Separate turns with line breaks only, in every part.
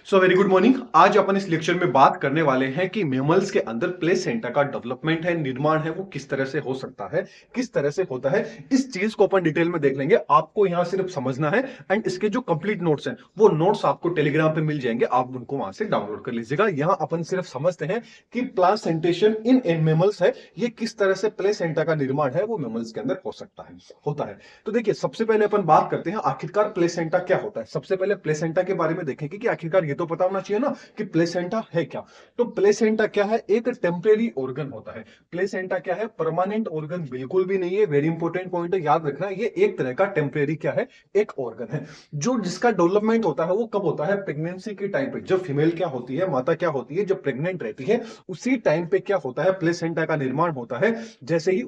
So very good morning. आज अपन इस lecture में बात करने वाले हैं कि मेमल्स के अंदर प्लेसेंटा का डेवलपमेंट है, निर्माण है, वो किस तरह से हो सकता है, किस तरह से होता है। इस चीज को अपन डिटेल में देख लेंगे। आपको यहां सिर्फ समझना है एंड इसके जो कंप्लीट नोट्स हैं वो नोट्स आपको टेलीग्राम पे मिल जाएंगे, आप उनको वहां से डाउनलोड कर लीजिएगा। यहां अपन सिर्फ समझते हैं कि प्लासेंटेशन इन मेमल्स है, ये किस तरह से प्लेसेंटा का निर्माण है वो मेमल्स के अंदर हो सकता है, होता है। तो देखिए, सबसे पहले अपन बात करते हैं आखिरकार प्लेसेंटा क्या होता है। सबसे पहले प्लेसेंटा के बारे में देखेंगे कि आखिरकार ये तो पता होना चाहिए ना कि प्लेसेंटा है क्या। तो प्लेसेंटा क्या है? एक टेम्परेरी ऑर्गन होता है। प्लेसेंटा क्या है? परमानेंट ऑर्गन बिल्कुल भी नहीं है। वेरी इंपॉर्टेंट पॉइंट है, याद रखना। ये एक तरह का टेम्परेरी क्या है, एक ऑर्गन है जो जिसका डेवलपमेंट होता है वो कब होता है? प्रेगनेंसी के टाइम पे। जब फीमेल क्या होती है, माता क्या होती है, जब प्रेग्नेंट रहती है उसी टाइम पे क्या होता है? प्लेसेंटा का निर्माण होता है। जैसे ही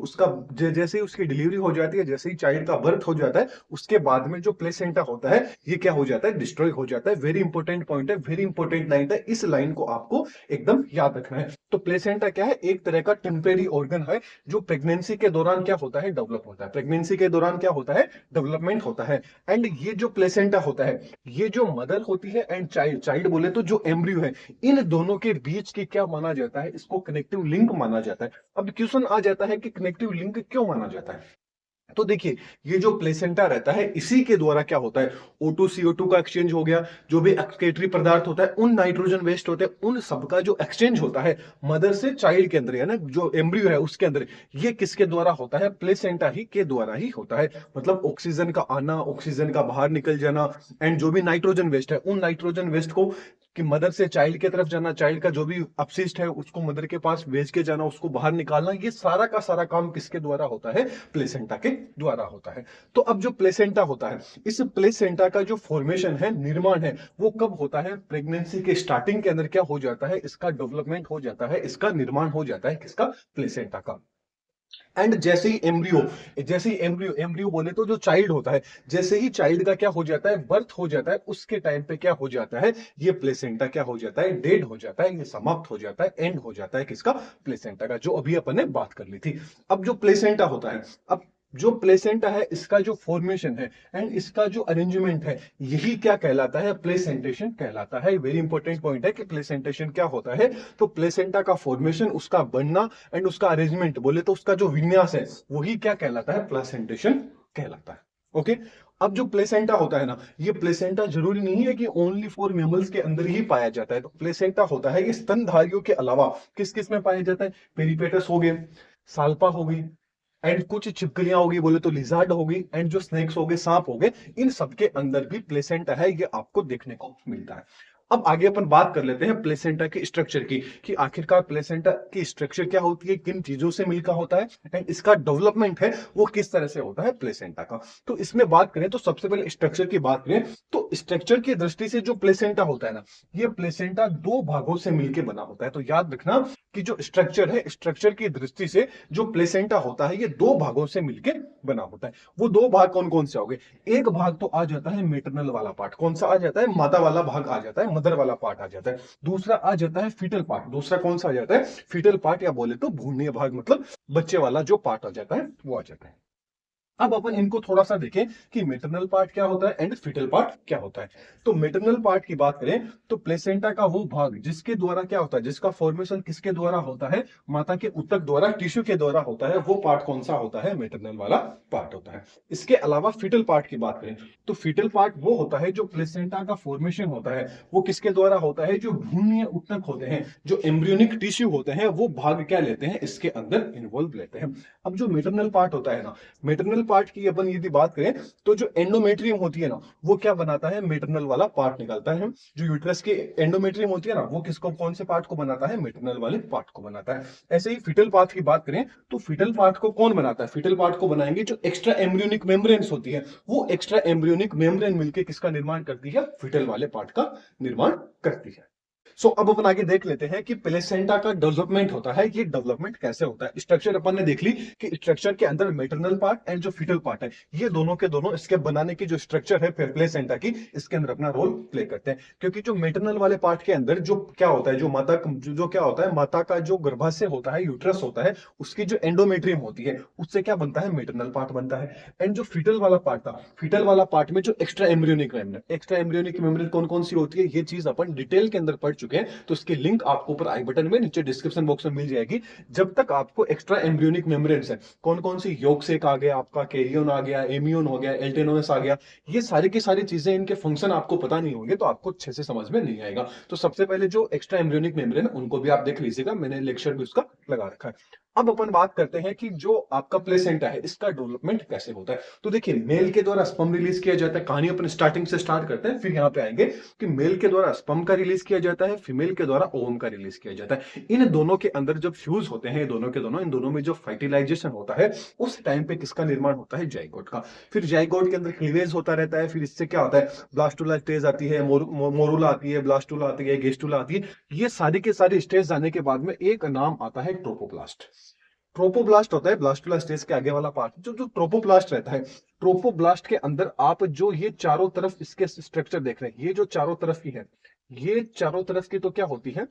जैसे ही उसकी डिलीवरी हो जाती है, जैसे ही चाइल्ड का बर्थ हो जाता है, उसके बाद में जो प्लेसेंटा होता है ये क्या हो जाता है? डिस्ट्रॉय हो जाता है। वेरी इंपॉर्टेंट पॉइंट है, वेरी इंपॉर्टेंट लाइन है। इस लाइन को आपको एकदम याद रखना है। तो प्लेसेंटा क्या है? एक तरह का टेम्परेरी ऑर्गन है जो प्रेगनेंसी के दौरान क्या होता है? डेवलप होता है। प्रेगनेंसी के दौरान क्या होता है? डेवलपमेंट होता है। एंड ये जो प्लेसेंटा होता है, ये जो मदर होती है एंड चाइल्ड, चाइल्ड बोले तो जो एम्ब्रियो है, इन दोनों के बीच की क्या माना जाता है? इसको कनेक्टिव लिंक माना जाता है। अब क्वेश्चन आ जाता है कि कनेक्टिव लिंक क्यों माना जाता है। तो देखिए, ये जो प्लेसेंटा रहता है इसी के द्वारा क्या होता है? O2 CO2 का एक्सचेंज हो गया, जो भी एक्सक्रीटरी पदार्थ होता है, उन नाइट्रोजन वेस्ट होते हैं, उन सबका जो एक्सचेंज होता है मदर से चाइल्ड के अंदर, है ना, जो एम्ब्रियो है उसके अंदर, ये किसके द्वारा होता है? प्लेसेंटा ही के द्वारा ही होता है। मतलब ऑक्सीजन का आना, ऑक्सीजन का बाहर निकल जाना, एंड जो भी नाइट्रोजन वेस्ट है उन नाइट्रोजन वेस्ट को कि मदर से चाइल्ड की तरफ जाना, चाइल्ड का जो भी अपशिष्ट है उसको मदर के पास भेज के जाना, उसको बाहर निकालना, ये सारा का सारा काम किसके द्वारा होता है? प्लेसेंटा के द्वारा होता है। तो अब जो प्लेसेंटा होता है, इस प्लेसेंटा का जो फॉर्मेशन है, निर्माण है, वो कब होता है? प्रेगनेंसी के स्टार्टिंग के अंदर क्या हो जाता है? इसका डेवलपमेंट हो जाता है, इसका निर्माण हो जाता है, किसका? प्लेसेंटा का। एंड जैसे ही एम्ब्रियो बोले तो जो चाइल्ड होता है, जैसे ही चाइल्ड का क्या हो जाता है? बर्थ हो जाता है, उसके टाइम पे क्या हो जाता है? ये प्लेसेंटा क्या हो जाता है? डेड हो जाता है, ये समाप्त हो जाता है, एंड हो जाता है, किसका? प्लेसेंटा का, जो अभी अपन ने बात कर ली थी। अब जो प्लेसेंटा होता है, अब जो प्लेसेंटा है इसका जो फॉर्मेशन है एंड इसका जो अरेंजमेंट है, यही क्या कहलाता है? प्लेसेंटेशन कहलाता है। वेरी इंपॉर्टेंट पॉइंट है कि प्लेसेंटेशन क्या होता है। तो प्लेसेंटा का फॉर्मेशन, उसका बनना एंड उसका अरेंजमेंट बोले तो उसका जो विन्यास है, वही क्या कहलाता है? प्लेसेंटेशन कहलाता है। ओके। अब जो प्लेसेंटा होता है ना, ये प्लेसेंटा जरूरी नहीं है कि ओनली फॉर मेमल्स के अंदर ही पाया जाता है। तो प्लेसेंटा होता है ये स्तनधारियों के अलावा किस किस में पाया जाता है? पेरिपेटस हो गए, साल्पा हो गई, एंड कुछ छिपकलियां होगी बोले तो लिजार्ड होगी, एंड जो स्नेक्स हो गए, सांप हो गए, इन सबके अंदर भी प्लेसेंटा है, ये आपको देखने को मिलता है। अब आगे अपन बात कर लेते हैं प्लेसेंटा के स्ट्रक्चर की, कि आखिरकार प्लेसेंटा की स्ट्रक्चर क्या होती है, किन चीजों से मिलकर होता है, एंड इसका डेवलपमेंट है वो किस तरह से होता है प्लेसेंटा का। तो इसमें बात करें तो सबसे पहले स्ट्रक्चर की बात करें तो स्ट्रक्चर की दृष्टि से जो प्लेसेंटा होता है ना, ये प्लेसेंटा दो भागों से मिलकर बना होता है। तो याद रखना कि जो स्ट्रक्चर है, स्ट्रक्चर की दृष्टि से जो प्लेसेंटा होता है ये दो भागों से मिलकर बना होता है। वो दो भाग कौन कौन से हो गए? एक भाग तो आ जाता है मेटरनल वाला पार्ट। कौन सा आ जाता है? माता वाला भाग आ जाता है, मदर वाला पार्ट आ जाता है। दूसरा आ जाता है फीटल पार्ट। दूसरा कौन सा आ जाता है? फीटल पार्ट, या बोले तो भ्रूणीय भाग, मतलब बच्चे वाला जो पार्ट आ जाता है वो आ जाता है। अब अपन इनको थोड़ा सा देखें कि मेटरनल पार्ट क्या होता है एंड फीटल पार्ट क्या होता है। तो मेटरनल पार्ट की बात करें तो प्लेसेंटा का वो भाग जिसके द्वारा क्या होता है, जिसका फॉर्मेशन किसके द्वारा होता है? माता के ऊतक द्वारा, टिश्यू के द्वारा होता है, वो पार्ट कौन सा होता है? मेटरनल वाला पार्ट होता है। इसके अलावा फीटल पार्ट की बात करें तो फीटल पार्ट वो होता है जो प्लेसेंटा का फॉर्मेशन होता है, वो किसके द्वारा होता है? जो भ्रूणीय ऊतक होते हैं, जो एम्ब्रियोनिक टिश्यू होते हैं, वो भाग क्या लेते हैं? इसके अंदर इन्वॉल्व लेते हैं। अब जो मेटरनल पार्ट होता है ना, मेटरनल पार्ट की अपन यदि बात करें तो जो एंडोमेट्रियम होती है ना, वो क्या बनाता है? मेटरनल वाला पार्ट निकालता है। जो यूट्रस की एंडोमेट्रियम होती है ना, वो किसको, कौन से पार्ट को बनाता है? मेटरनल वाले पार्ट को बनाता है। ऐसे ही फीटल पार्ट की बात करें तो फीटल पार्ट को कौन बनाता है? फीटल पार्ट को बनाएंगे जो एक्स्ट्रा एम्ब्रियोनिक मेम्ब्रेन्स होती है, वो एक्स्ट्रा एम्ब्रियोनिक मेम्ब्रेन मिलकर किसका निर्माण करती है? फीटल वाले पार्ट का निर्माण करती है। अब अपन आगे देख लेते हैं कि प्लेसेंटा का डेवलपमेंट होता है, ये डेवलपमेंट कैसे होता है। स्ट्रक्चर अपन ने देख ली कि स्ट्रक्चर के अंदर मेटरनल पार्ट एंड जो फीटल पार्ट है, ये दोनों के दोनों इसके बनाने की जो स्ट्रक्चर है प्लेसेंटा की, इसके अंदर अपना रोल प्ले करते हैं। क्योंकि जो मेटरनल वाले पार्ट के अंदर जो क्या होता है, जो माता जो क्या होता है, माता का जो गर्भाशय होता है, यूट्रस होता है, उसकी जो एंडोमेट्रियम होती है, उससे क्या बनता है, मेटरनल पार्ट बनता है। एंड जो फीटल वाला पार्ट था, फीटल वाला पार्ट में जो extra embryonic membrane, extra embryonic membrane कौन कौन सी होती है, ये चीज अपन डिटेल के अंदर पढ़ चुके हैं, तो इसकी लिंक आपको ऊपर आई बटन में, नीचे डिस्क्रिप्शन बॉक्स में मिल जाएगी। जब तक आपको एक्स्ट्रा एम्ब्रियोनिक मेम्ब्रेन्स है, कौन कौन सी, योगसेक आ गया आपका, कैरियन आ गया, एमियोन हो गया, एल्टेनोस आ गया, ये सारी की सारी चीजें, इनके फंक्शन आपको पता नहीं होंगे तो आपको अच्छे से समझ में नहीं आएगा। तो सबसे पहले जो एक्स्ट्रा एम्ब्रियोनिक मेम्ब्रेन है उनको भी आप देख लीजिएगा, मैंने लेक्चर भी उसका लगा रखा है। अब अपन बात करते हैं कि जो आपका प्लेसेंटा है, इसका डेवलपमेंट कैसे होता है। तो देखिए, मेल के द्वारा स्पर्म रिलीज किया जाता है, कहानी अपन स्टार्टिंग से स्टार्ट करते हैं, फिर यहाँ पे आएंगे कि मेल के द्वारा स्पर्म का रिलीज किया जाता है, फीमेल के द्वारा ओवम का रिलीज किया जाता है। इन दोनों के अंदर जब फ्यूज होते हैं, दोनों के दोनों, इन दोनों में जो फर्टिलाइजेशन होता है, उस टाइम पे किसका निर्माण होता है, जाइगोट का। फिर जाइगोट के अंदर क्लीवेज होता रहता है, फिर इससे क्या होता है, ब्लास्टुला स्टेज आती है, मोरुला आती है, ब्लास्टुला आती है, गेस्टुला आती है। ये सारी के सारी स्टेज जाने के बाद में एक नाम आता है ट्रोपोप्लास्ट। ट्रोपोब्लास्ट होता है ब्लास्टुला स्टेज के आगे वाला पार्ट, जो जो ट्रोपोप्लास्ट रहता है। ट्रोपोब्लास्ट के अंदर आप जो ये चारों तरफ इसके स्ट्रक्चर देख रहे हैं, ये जो चारों तरफ की है, ये चारों तरफ की तो क्या होती है,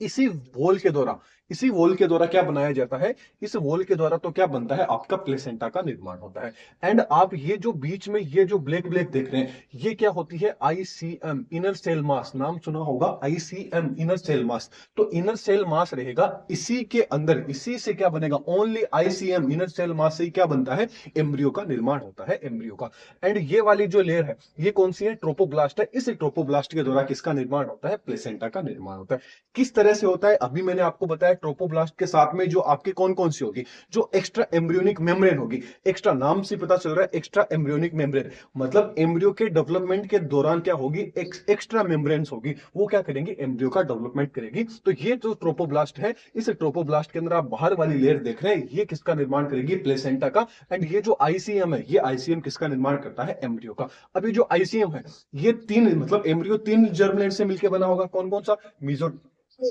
इसी वॉल के द्वारा, इसी वॉल के द्वारा क्या बनाया जाता है, इस वॉल के द्वारा तो क्या बनता है, आपका प्लेसेंटा का निर्माण होता है। एंड आप ये जो बीच में ये जो ब्लैक ब्लैक देख रहे हैं, ये क्या होती है, आईसीएम, इनर सेल मास, नाम सुना होगा, आईसीएम, इनर सेल मास। तो इनर सेल मास रहेगा इसी के अंदर, इसी से क्या बनेगा, only ICM, inner cell mass से ही क्या बनता है, एम्ब्रियो का निर्माण होता है, एम्ब्रियो का। एंड ये वाली जो लेयर है, ये कौन सी है, ट्रोपोब्लास्ट है। इस ट्रोपोब्लास्ट के द्वारा किसका निर्माण होता है, प्लेसेंटा का निर्माण होता है। किस तरह से होता है, अभी मैंने आपको बताया, ट्रोपोब्लास्ट के साथ में जो आपके कौन कौन सी होगी, जो एक्स्ट्रा एम्ब्रियोनिक मेम्ब्रेन होगी। एक्स्ट्रा नाम से पता चल रहा है, एक्स्ट्रा एम्ब्रियोनिक मेम्ब्रेन, मतलब एम्ब्रियो के डेवलपमेंट के दौरान क्या होगी, एक्स्ट्रा मेम्ब्रेन्स होगी, वो क्या करेंगी, एम्ब्रियो का डेवलपमेंट करेगी। तो ये जो ट्रोपोब्लास्ट है, इस ट्रोपोब्लास्ट के अंदर आप बाहर वाली लेयर देख रहे हैं, ये किसका निर्माण करेगी, प्लेसेंटा का। एंड ये जो आईसीएम है, ये आईसीएम किसका निर्माण करता है, एम्ब्रियो का। अभी जो आईसीएम है, ये तीन, मतलब एम्ब्रियो तीन जर्म लेयर से मिलकर बना होगा, कौन कौन सा,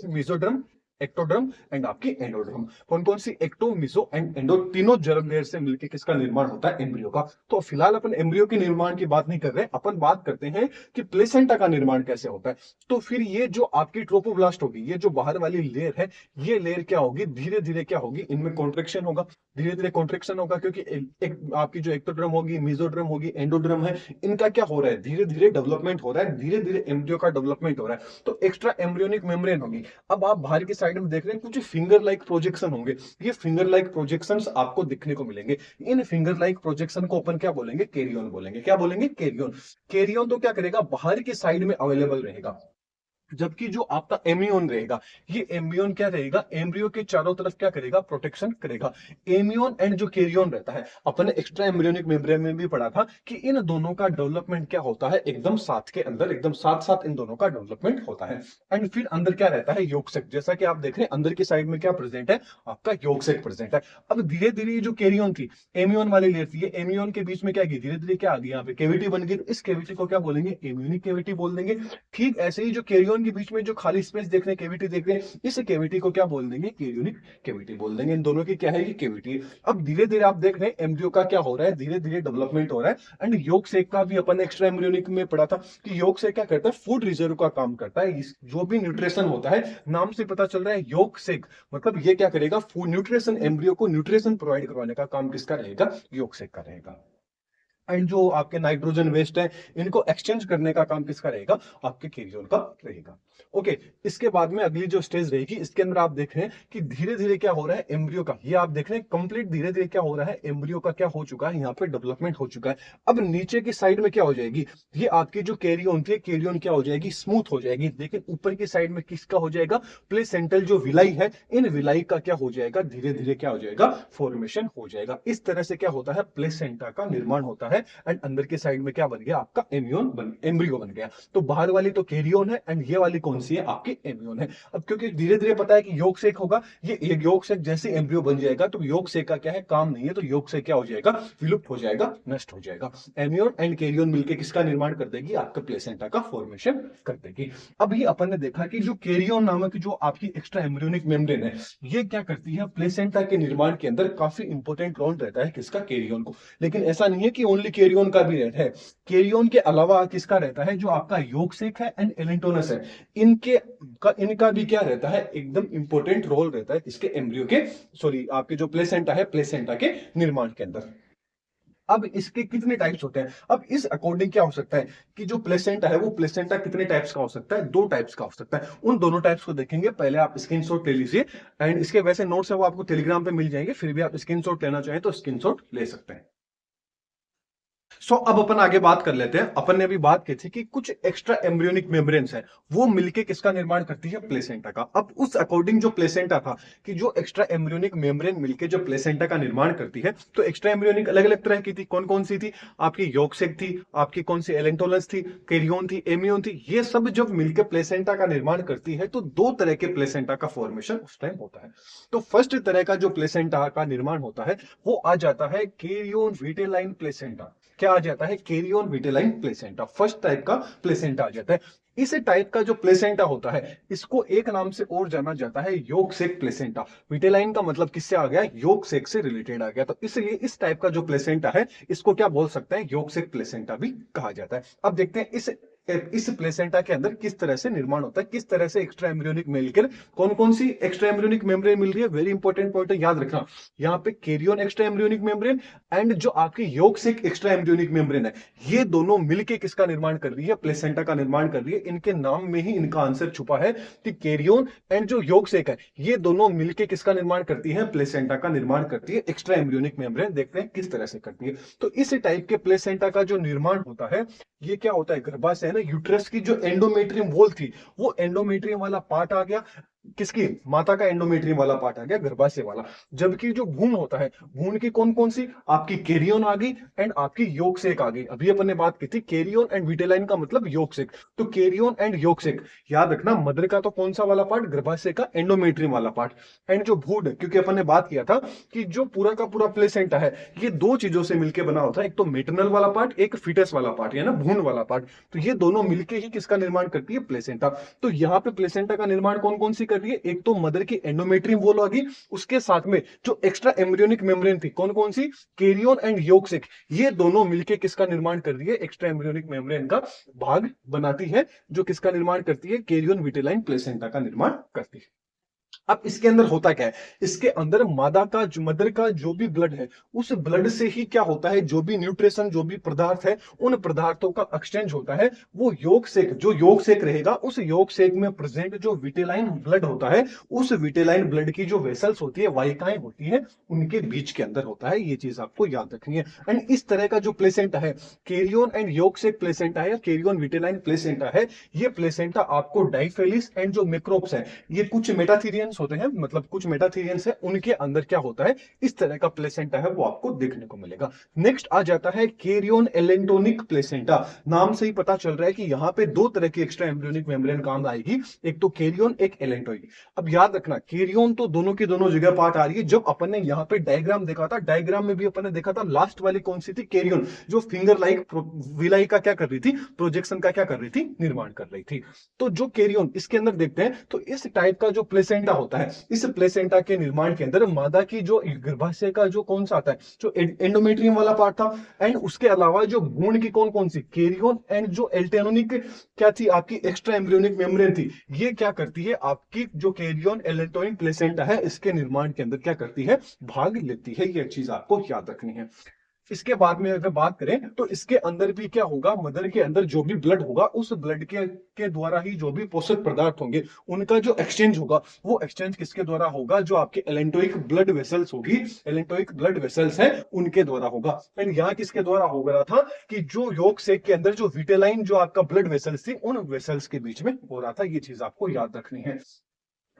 मेसोड्रम, एक्टोड्रम एंड आपकी एंडोड्रम। कौन कौन सी, एक्टो, मिसो एंड एंडो, तीनों जर्म लेयर से मिलकर किसका निर्माण होता है, एम्ब्रियो का। तो फिलहाल अपन एम्ब्रियो के निर्माण की बात नहीं कर रहे, अपन बात करते हैं कि प्लेसेंटा का निर्माण कैसे होता है। तो फिर ये जो आपकी ट्रोपोब्लास्ट होगी, ये जो बाहर वाली लेयर है, ये लेयर क्या होगी, धीरे धीरे क्या होगी, इनमें कॉन्ट्रेक्शन होगा, धीरे धीरे कॉन्ट्रेक्शन होगा, क्योंकि एक आपकी जो एक्टोड्रम होगी, मिजोड्रम होगी, एंडोड्रम है, इनका क्या हो रहा है, धीरे धीरे डेवलपमेंट हो रहा है, धीरे धीरे एम्ब्रियो का डेवलपमेंट हो रहा है। तो एक्स्ट्रा एम्ब्रियोनिक मेम्ब्रेन होगी। अब आप बाहर की साइड में देख रहे हैं कुछ फिंगर लाइक प्रोजेक्शन होंगे, ये फिंगर लाइक प्रोजेक्शंस आपको दिखने को मिलेंगे। इन फिंगर लाइक प्रोजेक्शन को अपन क्या बोलेंगे, कैरियन बोलेंगे। क्या बोलेंगे, कैरियन। कैरियन तो क्या करेगा, बाहर की साइड में अवेलेबल रहेगा, जबकि जो आपका एमियोन रहेगा, ये एम्बियोन क्या रहेगा, एम्ब्रियो के चारों तरफ क्या करेगा, प्रोटेक्शन करेगा। एमियोन एंड जो कैरियन रहता है, अपने एक्स्ट्रा एम्ब्रियोनिक मेम्ब्रेन में भी पढ़ा था कि इन दोनों का डेवलपमेंट क्या होता है, एकदम साथ के अंदर, एकदम साथ साथ इन दोनों का डेवलपमेंट होता है। एंड फिर अंदर क्या रहता है, योगसेक। जैसा कि आप देख रहे हैं अंदर की साइड में क्या प्रेजेंट है, आपका योगसेक प्रेजेंट है। अब धीरे धीरे जो कैरियन थी, एमियोन वाली लेयर थी, ये एमियोन के बीच में क्या की, धीरे धीरे क्या आ गई, यहाँ पे कैविटी बन गई। इस कैविटी को क्या बोलेंगे, एमियोनिक कैविटी बोल देंगे। ठीक ऐसे ही जो कैरियन के बीच में जो खाली स्पेस देख रहे हैं, कैविटी देख रहे हैं, इस कैविटी को क्या बोल देंगे, कैरियोनिक कैविटी बोल देंगे। इन दोनों की क्या है, ये कैविटी। अब धीरे धीरे आप देख रहे हैं एम्ब्रियो का क्या हो रहा है, धीरे धीरे डेवलपमेंट हो रहा है। एंड योगसेक का भी अपन एक्स्ट्रा एम्ब्रियोनिक में पढ़ा था कि योगसेक क्या करता है, फूड रिजर्व का काम करता है। जो भी न्यूट्रिशन होता है, नाम से पता चल रहा है योगसेक, मतलब ये क्या करेगा, फूड न्यूट्रिशन, एम्ब्रियो को न्यूट्रिशन प्रोवाइड करवाने का काम किसका रहेगा, योगसेक का रहेगा। एंड जो आपके नाइट्रोजन वेस्ट है, इनको एक्सचेंज करने का काम किसका रहेगा, आपके कैरियन का रहेगा। ओके, इसके बाद में अगली जो स्टेज रहेगी, इसके अंदर आप देख रहे हैं कि धीरे धीरे क्या हो रहा है, एम्ब्रियो का, ये आप देख रहे हैं कंप्लीट धीरे धीरे क्या हो रहा है, एम्ब्रियो का क्या हो चुका है, यहाँ पे डेवलपमेंट हो चुका है। अब नीचे की साइड में क्या हो जाएगी, ये आपकी जो कैरियन थी, कैरियन क्या हो जाएगी, स्मूथ हो जाएगी। लेकिन ऊपर की साइड में किसका हो जाएगा, प्लेसेंटल जो विलाई है, इन विलाई का क्या हो जाएगा, धीरे धीरे क्या हो जाएगा, फॉर्मेशन हो जाएगा। इस तरह से क्या होता है, प्लेसेंटा का निर्माण होता है। है एंड अंदर के साइड में क्या बन गया आपका एम्ब्रियो बन गया। तो बाहर वाली तो कैरियन है एंड ये वाली कौन सी है आपकी एम्ब्रियोन है। अब क्योंकि धीरे धीरे पता है कि योग सेक होगा, ये एक योग सेक जैसे एम्ब्रियो बन जाएगा तो योग सेक का क्या है काम नहीं है, तो योग सेक क्या हो जाएगा विलुप्त हो जाएगा, नष्ट हो जाएगा। एम्ब्रियोन एंड कैरियन मिलकर किसका निर्माण कर देगी आपका प्लेसेंटा का फॉर्मेशन कर देगी। अभी अपन ने देखा कि जो कैरियन नामक जो आपकी एक्स्ट्रा एम्ब्रियोनिक मेम्ब्रेन है ये क्या करती है प्लेसेंटा के निर्माण के अंदर काफी इंपॉर्टेंट रोल रहता है किसका कैरियन को। लेकिन ऐसा नहीं है कि ओनली कैरियन का भी रहता है, कैरियन के अलावा किसका रहता है जो आपका योग सेक है एंड एलेंटोनस है, इनका भी क्या रहता है एकदम इंपॉर्टेंट रोल रहता है इसके एम्ब्रियो के सॉरी आपके जो प्लेसेंटा है प्लेसेंटा के निर्माण के अंदर। अब इसके कितने टाइप्स होते हैं, अब इस अकॉर्डिंग क्या हो सकता है कि जो प्लेसेंटा है वो प्लेसेंटा कितने टाइप्स का हो सकता है, दो टाइप्स का हो सकता है। उन दोनों टाइप्स को देखेंगे, पहले आप स्क्रीनशॉट ले लीजिए एंड इसके वैसे नोट्स है वो आपको टेलीग्राम पे मिल जाएंगे, फिर भी आप स्क्रीनशॉट लेना चाहें तो स्क्रीनशॉट ले सकते हैं। अब अपन आगे बात कर लेते हैं। अपन ने अभी बात की थी कि कुछ एक्स्ट्रा एम्ब्रियोनिक मेम्ब्रेन्स है वो मिलके किसका निर्माण करती है प्लेसेंटा का। अब उस अकॉर्डिंग जो प्लेसेंटा था कि जो एक्स्ट्रा एम्ब्रियोनिक मेम्ब्रेन मिलके जो प्लेसेंटा का निर्माण करती है, तो एक्स्ट्रा एम्ब्रियोनिक अलग अलग तरह की थी, कौन कौन सी थी आपकी योग सेक थी, आपकी कौन सी एलेंटोलस थी, कैरियन थी, एमियोन थी। ये सब जब मिलकर प्लेसेंटा का निर्माण करती है तो दो तरह के प्लेसेंटा का फॉर्मेशन उस टाइम होता है। तो फर्स्ट तरह का जो प्लेसेंटा का निर्माण होता है वो आ जाता है कैरियन विटेलाइन प्लेसेंटा। क्या आ जाता है chorion vitelline placenta, first type का प्लेसेंटा आ जाता है। इस टाइप का जो प्लेसेंटा होता है इसको एक नाम से और जाना जाता है योग सेक प्लेसेंटा। विटेलाइन का मतलब किससे आ गया, योग सेक से रिलेटेड आ गया, तो इसलिए इस टाइप का जो प्लेसेंटा है इसको क्या बोल सकते हैं योग सेक प्लेसेंटा भी कहा जाता है। अब देखते हैं इस प्लेसेंटा के अंदर किस तरह से निर्माण होता है, किस तरह से एक्स्ट्रा एम्ब्रियोनिक मिलकर कौन कौन सी एक्स्ट्रा एम्ब्रियोनिक मेम्ब्रेन मिल रही है। वेरी इंपॉर्टेंट पॉइंट है, याद रखना यहाँ पे chorion extra embryonic membrane and जो आपकी योग सेक एक्स्ट्रा एम्ब्रियोनिक मेम्ब्रेन है ये दोनों मिलकर किसका निर्माण कर रही है प्लेसेंटा का निर्माण कर रही है। इनके नाम में ही इनका आंसर छुपा है कि कैरियन एंड जो योग सेक है ये दोनों मिलकर किसका निर्माण करती है प्लेसेंटा का निर्माण करती है। एक्स्ट्रा एम्ब्रियोनिक मेम्ब्रेन देखते हैं किस तरह से करती है। तो इस टाइप के प्लेसेंटा का जो निर्माण होता है ये क्या होता है गर्भाशय है ना, यूट्रस की जो एंडोमेट्रियम वॉल थी वो एंडोमेट्रियम वाला पार्ट आ गया, किसकी माता का एंडोमेट्रियम वाला पार्ट आ गया गर्भाशय वाला। जबकि जो भ्रूण होता है भ्रूण की कौन कौन सी आपकी कैरियन आ गई एंड आपकी योग सेक आ गई। अभी अपन ने बात की थी कैरियन एंड विटेलाइन का मतलब योग सेक, तो कैरियन एंड योग सेक याद रखना। मदर का तो कौन सा वाला पार्ट गर्भाशय का एंडोमेट्रियम वाला पार्ट एंड जो भ्रूण, क्योंकि अपन ने बात किया था कि जो पूरा का पूरा प्लेसेंटा है ये दो चीजों से मिलकर बना होता है, एक तो मेटरनल वाला पार्ट एक फीटस वाला पार्ट है ना भ्रूण वाला पार्ट, तो ये दोनों मिलकर ही किसका निर्माण करती है प्लेसेंटा। तो यहाँ पे प्लेसेंटा का निर्माण कौन कौन सी कर रही है, एक तो मदर की एंडोमेट्रियम वॉल आ गई, उसके साथ में जो एक्स्ट्रा एम्ब्रियोनिक मेम्ब्रेन थी कौन कौन सी कैरियन एंड योग सेक, ये दोनों मिलके किसका निर्माण कर रही है एक्स्ट्रा एम्ब्रियोनिक मेम्ब्रेन का भाग बनाती है, जो किसका निर्माण करती है कैरियन विटेलाइन प्लेसेंटा का निर्माण करती है। अब इसके अंदर होता क्या है, इसके अंदर मदर का जो भी ब्लड है उस ब्लड से ही क्या होता है जो भी न्यूट्रिशन जो भी पदार्थ है उन पदार्थों का एक्सचेंज होता है। वो योग सेक जो योग सेक रहेगा उस योग सेक में प्रेजेंट जो विटेलाइन ब्लड होता है उस विटेलाइन ब्लड की जो वेसल्स होती है वाहिकाएं होती है उनके बीच के अंदर होता है। ये चीज आपको याद रखनी है। एंड इस तरह का जो प्लेसेंटा है कैरियन एंड योग सेक प्लेसेंटा है या कैरियन विटेलाइन प्लेसेंटा है, ये प्लेसेंटा आपको डाइफेलिस एंड जो मिक्रोब्स है ये कुछ मेटाथीरियंस होते हैं, मतलब कुछ मेटाथीरियंस है उनके अंदर क्या होता है इस तरह का प्लेसेंटा है वो आपको देखने को मिलेगा। नेक्स्ट आ जाता है कैरियन एलेंटोनिक प्लेसेंटा। नाम से ही पता चल रहा है कि यहाँ पे दो तरह की एक्स्ट्रा एम्ब्रियोनिक मेम्ब्रेन काम आएगी, एक तो कैरियन एक एलेंटोइड। अब याद रखना कैरियन तो दोनों की दोनों जगह पार्ट आ रही है। जब अपन ने यहाँ पे डायग्राम देखा था, डायग्राम में भी अपन ने देखा था लास्ट वाली कौन सी थी कैरियन, जो फिंगर लाइक विलाई का क्या कर रही थी प्रोजेक्शन का क्या कर रही थी निर्माण कर रही थी। तो जो कैरियन इसके अंदर देखते हैं तो इस टाइप का जो प्लेसेंटा होता है इस प्लेसेंटा के निर्माण के अंदर मादा की जो गर्भाशय का जो कौन सा आता है जो एंडोमेट्रियम वाला पार्ट था एंड उसके अलावा जो भ्रूण की कौन कौन सी कैरियन एंड जो एल्टेनोनिक क्या थी आपकी एक्स्ट्रा एम्ब्रियोनिक मेम्ब्रेन थी, ये क्या करती है आपकी जो कैरियन एलेंटोनिक प्लेसेंटा है इसके निर्माण के अंदर क्या करती है भाग लेती है। ये चीज आपको याद रखनी है। इसके बाद में अगर बात करें तो इसके अंदर भी क्या होगा, मदर के अंदर जो भी ब्लड होगा उस ब्लड के द्वारा ही जो भी पोषक पदार्थ होंगे उनका जो एक्सचेंज होगा वो एक्सचेंज किसके द्वारा होगा, जो आपके एलेंटोइक ब्लड वेसल्स होगी, एलेंटोइक ब्लड वेसल्स है उनके द्वारा होगा। एंड यहाँ किसके द्वारा हो रहा था कि जो योग सेक के अंदर जो विटेलाइन जो आपका ब्लड वेसल्स थी उन वेसल्स के बीच में हो रहा था। ये चीज आपको याद रखनी है।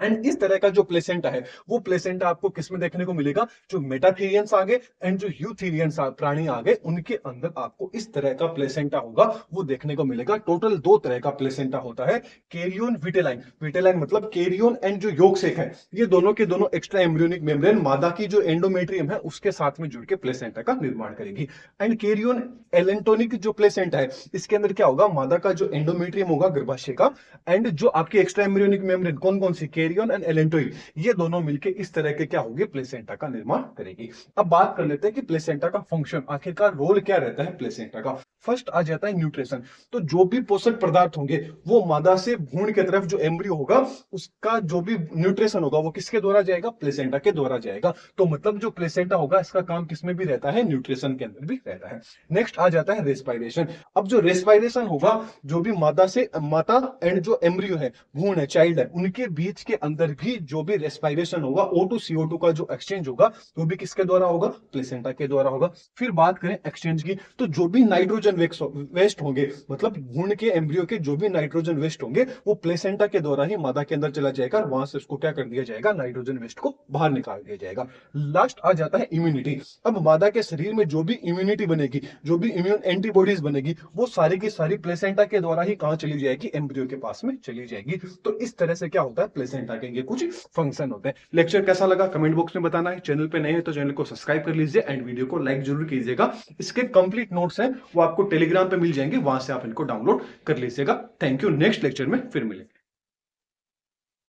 एंड इस तरह का जो प्लेसेंटा है वो प्लेसेंटा आपको किसमें देखने को मिलेगा, जो मेटाथेरियंस आ गए एंड जो यूथेरियंस प्राणी आ गए, उनके अंदर आपको इस तरह का प्लेसेंटा होगा वो देखने को मिलेगा। टोटल दो तरह का प्लेसेंटा होता है, कैरियोन विटेलाइन, विटेलाइन मतलब कैरियोन एंड जो योगसेक है, ये दोनों के दोनों एक्स्ट्रा एम्ब्रियोनिक मेम्ब्रेन मादा की जो एंडोमेट्रियम है उसके साथ में जुड़ के प्लेसेंटा का निर्माण करेगी। एंड कैरियोन एलेंटोनिक जो प्लेसेंटा है इसके अंदर क्या होगा, मादा का जो एंडोमेट्रियम होगा गर्भाशय का, एंड जो आपकी एक्स्ट्रा एम्ब्रियोनिक मेम्ब्रेन कौन कौन सी, कैरियन एंड एलेंटोइड, ये दोनों मिलके इस तरह के क्या होगी, प्लेसेंटा का निर्माण करेगी। अब बात कर लेते हैं कि प्लेसेंटा का फंक्शन, आखिरकार रोल क्या रहता है प्लेसेंटा का। फर्स्ट आ जाता है न्यूट्रिशन, तो जो भी पोषक पदार्थ होंगे वो मादा से भ्रूण की तरफ जो एम्ब्रियो होगा उसका जो भी न्यूट्रिशन होगा वो किसके द्वारा जाएगा, प्लेसेंटा के द्वारा जाएगा। तो मतलब जो प्लेसेंटा होगा इसका काम किसमें भी रहता है, न्यूट्रिशन के अंदर भी रहता है। नेक्स्ट आ जाता है रेस्पायरेशन। अब जो रेस्पायरेशन होगा, जो भी माता एंड जो एम्ब्रियो है, भ्रूण है, चाइल्ड है, उनके बीच के अंदर भी जो भी रेस्पायरेशन होगा, O2 CO2 का जो एक्सचेंज होगा वो भी किसके द्वारा होगा, प्लेसेंटा के द्वारा होगा। फिर बात करें एक्सचेंज की, तो जो भी नाइट्रोजन वेस्ट होंगे, मतलब भ्रूण के एम्ब्रियो के जो भी नाइट्रोजन वेस्ट होंगे वो प्लेसेंटा के द्वारा ही मादा के अंदर चला जाएगा, वहां से उसको क्या कर दिया जाएगा, नाइट्रोजन वेस्ट को बाहर निकाल दिया जाएगा। लास्ट आ जाता है इम्यूनिटी। अब मादा के शरीर में जो भी इम्यूनिटी बनेगी, जो भी इम्यून एंटीबॉडीज बनेगी, वो सारी की सारी प्लेसेंटा के द्वारा ही कहां चली जाएगी, एम्ब्रियो के पास में चली जाएगी। तो इस तरह से क्या होता है, प्लेसेंटा के ये कुछ फंक्शन होते हैं। लेक्चर कैसा लगा कमेंट बॉक्स में बताना है। चैनल पे नए हैं तो चैनल को सब्सक्राइब कर लीजिए एंड वीडियो को लाइक जरूर कीजिएगा। इसके कंप्लीट नोट्स हैं वो आपको टेलीग्राम पे मिल जाएंगे, वहां से आप इनको डाउनलोड कर लीजिएगा। थैंक यू, नेक्स्ट लेक्चर में फिर मिलेंगे।